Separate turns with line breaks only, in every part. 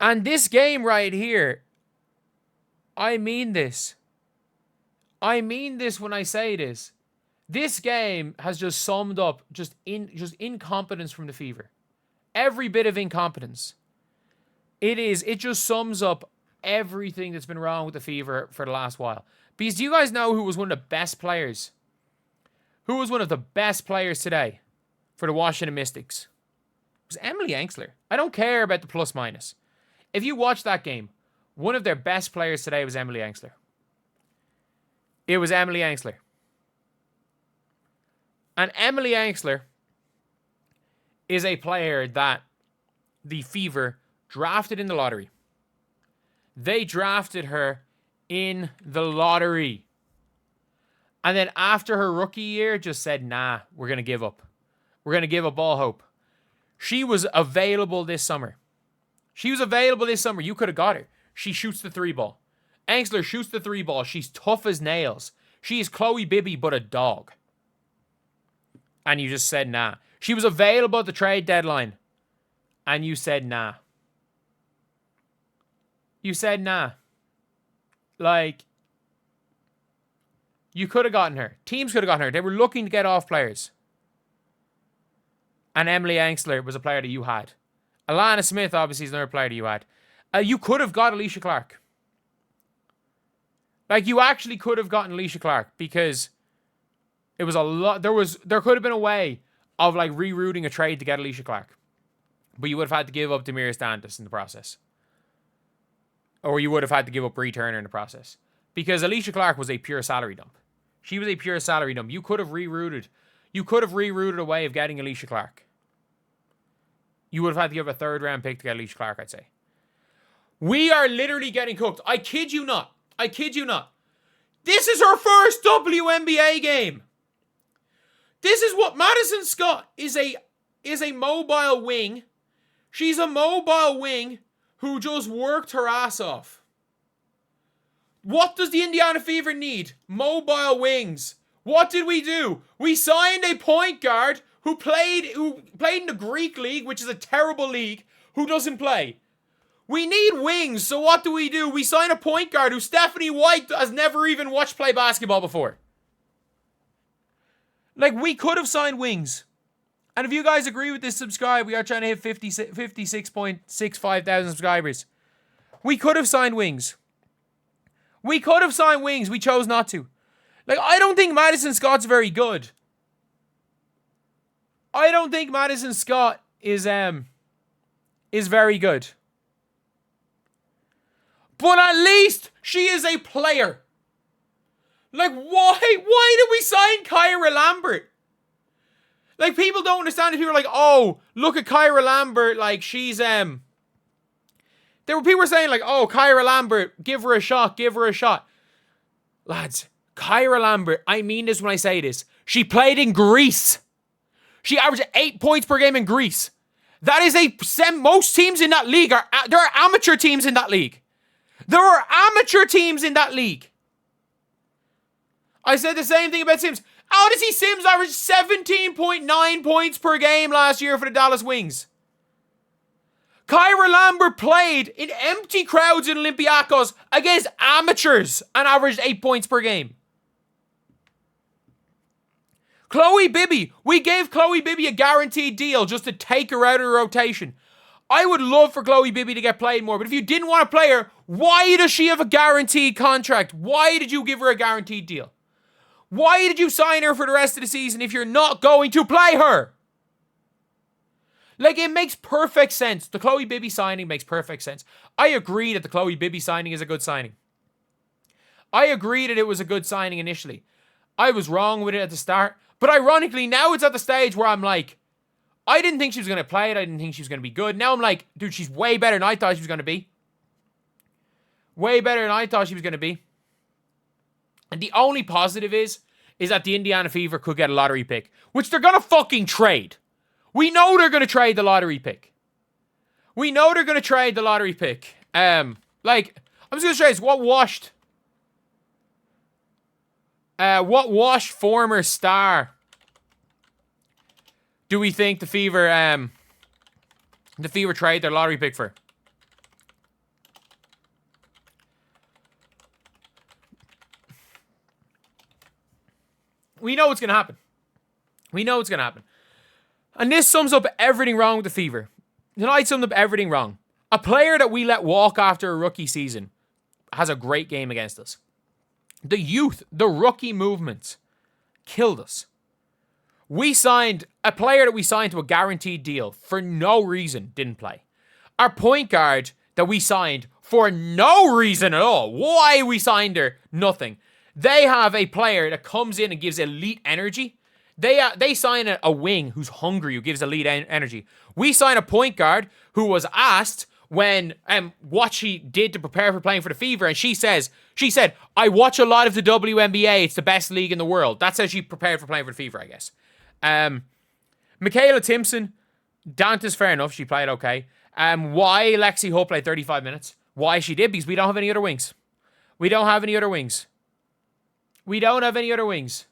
And this game right here, I mean this. I mean this when I say this. This game has just summed up just incompetence from the Fever. Every bit of incompetence. It just sums up everything that's been wrong with the Fever for the last while. Because do you guys know who was one of the best players? Who was one of the best players today for the Washington Mystics? It was Emily Engstler. I don't care about the plus minus. If you watch that game, one of their best players today was Emily Engstler. It was Emily Engstler. And Emily Engstler is a player that the Fever drafted in the lottery. They drafted her in the lottery. And then after her rookie year, just said, nah, we're going to give up. We're going to give up all hope. She was available this summer. You could have got her. She shoots the 3-ball. Engstler shoots the 3-ball. She's tough as nails. She is Chloe Bibby, but a dog. And you just said, nah. She was available at the trade deadline. And you said, nah. You said, nah. Like, you could have gotten her. Teams could have gotten her. They were looking to get off players. And Emily Engstler was a player that you had. Alana Smith, obviously, is another player that you had. You could have got Alicia Clark. Like, you actually could have gotten Alicia Clark because it was a lot. There could have been a way of, like, rerouting a trade to get Alicia Clark. But you would have had to give up Damiris Dantas in the process. Or you would have had to give up Bree Turner in the process. Because Alicia Clark was a pure salary dump. She was a pure salary dump. You could have rerouted. You could have rerouted a way of getting Alicia Clark. You would have had to give a 3rd-round pick to get Alicia Clark, I'd say. We are literally getting cooked. I kid you not. This is her first WNBA game. This is what Madison Scott is a mobile wing. She's a mobile wing who just worked her ass off. What does the Indiana Fever need? Mobile wings. What did we do? We signed a point guard who played in the Greek league, which is a terrible league, who doesn't play. We need wings, so what do? We sign a point guard who Stephanie White has never even watched play basketball before. Like, we could have signed wings. And if you guys agree with this, subscribe. We are trying to hit 56.65 thousand subscribers. We could have signed wings. We chose not to. Like, I don't think Madison Scott's very good. I don't think Madison Scott is very good. But at least she is a player. Like, why did we sign Kyra Lambert? Like, people don't understand it. People are like, oh, look at Kyra Lambert. Like, she's, There were people saying, like, oh, Kyra Lambert, give her a shot. Lads, Kyra Lambert, I mean this when I say this. She played in Greece. She averaged 8 points per game in Greece. That is most teams in that league there are amateur teams in that league. I said the same thing about Sims. Odyssey Sims averaged 17.9 points per game last year for the Dallas Wings. Kyra Lambert played in empty crowds in Olympiacos against amateurs and averaged 8 points per game. Chloe Bibby. We gave Chloe Bibby a guaranteed deal just to take her out of the rotation. I would love for Chloe Bibby to get played more, but if you didn't want to play her, why does she have a guaranteed contract? Why did you give her a guaranteed deal? Why did you sign her for the rest of the season if you're not going to play her? Like, it makes perfect sense. The Chloe Bibby signing makes perfect sense. I agree that the Chloe Bibby signing is a good signing. I agree that it was a good signing initially. I was wrong with it at the start. But ironically, now it's at the stage where I'm like, I didn't think she was going to play it. I didn't think she was going to be good. Now I'm like, dude, she's way better than I thought she was going to be. And the only positive is that the Indiana Fever could get a lottery pick, which they're going to fucking trade. We know they're going to trade the lottery pick. Like, I'm just going to say this. What washed former star do we think the Fever trade their lottery pick for? We know what's going to happen. We know what's going to happen. And this sums up everything wrong with the Fever. Tonight summed up everything wrong. A player that we let walk after a rookie season has a great game against us. The youth, the rookie movement, killed us. We signed a player that we signed to a guaranteed deal for no reason, didn't play. Our point guard that we signed for no reason at all. Why we signed her? Nothing. They have a player that comes in and gives elite energy. They sign a wing who's hungry, who gives elite energy. We sign a point guard who was asked when what she did to prepare for playing for the Fever, and she said, I watch a lot of the WNBA. It's the best league in the world. That's how she prepared for playing for the Fever, I guess. Michaela Timpson, Dante's fair enough. She played okay. Why Lexi Hull played 35 minutes? Why she did? Because we don't have any other wings. We don't have any other wings. We don't have any other wings.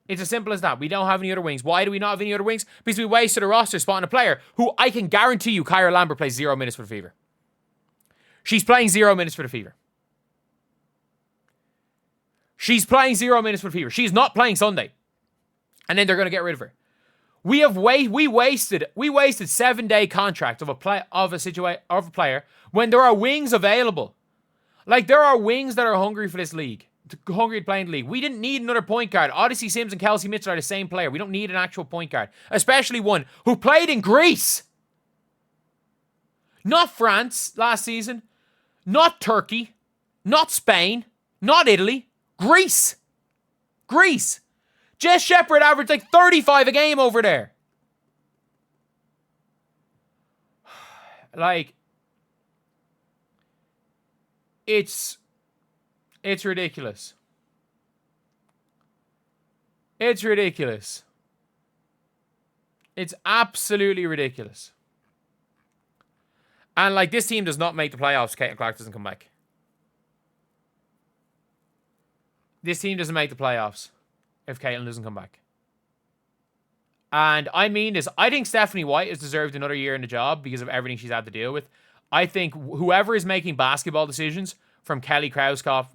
It's as simple as that. We don't have any other wings. Why do we not have any other wings? Because we wasted a roster spot on a player who I can guarantee you Kyra Lambert plays 0 minutes for the Fever. She's playing 0 minutes for the Fever. She's playing 0 minutes for the Fever. She's not playing Sunday. And then they're going to get rid of her. We wasted 7-day contract of a player when there are wings available. Like, there are wings that are hungry for this league. Hungry to play in the league. We didn't need another point guard. Odyssey Sims and Kelsey Mitchell are the same player. We don't need an actual point guard. Especially one who played in Greece. Not France last season. Not Turkey. Not Spain. Not Italy. Greece. Greece. Jess Shepard averaged like 35 a game over there. Like, it's ridiculous. It's ridiculous. It's absolutely ridiculous. And like, this team does not make the playoffs. Caitlin Clark doesn't come back. This team doesn't make the playoffs if Caitlin doesn't come back. And I mean this. I think Stephanie White has deserved another year in the job because of everything she's had to deal with. I think whoever is making basketball decisions, from Kelly Krauskopf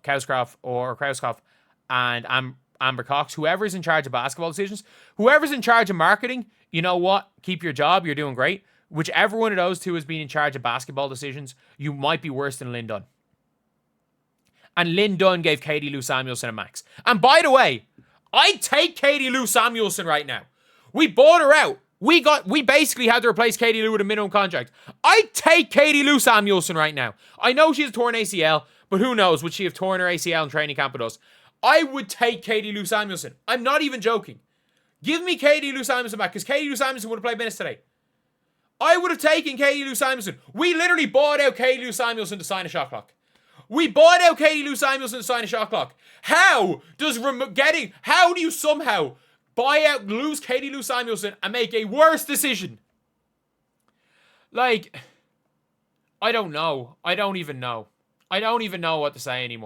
and Amber Cox, whoever's in charge of basketball decisions, whoever's in charge of marketing, you know what? Keep your job. You're doing great. Whichever one of those two has been in charge of basketball decisions, you might be worse than Lynn Dunn. And Lynn Dunn gave Katie Lou Samuelson a max. And by the way, I'd take Katie Lou Samuelson right now. We bought her out. We basically had to replace Katie Lou with a minimum contract. I'd take Katie Lou Samuelson right now. I know she's torn ACL, but who knows? Would she have torn her ACL in training camp with us? I would take Katie Lou Samuelson. I'm not even joking. Give me Katie Lou Samuelson back, because Katie Lou Samuelson would have played minutes today. I would have taken Katie Lou Samuelson. We literally bought out Katie Lou Samuelson to sign a shot clock. We bought out Katie Lou Samuelson to sign a shot clock. How do you somehow lose Katie Lou Samuelson and make a worse decision? Like, I don't know. I don't even know what to say anymore.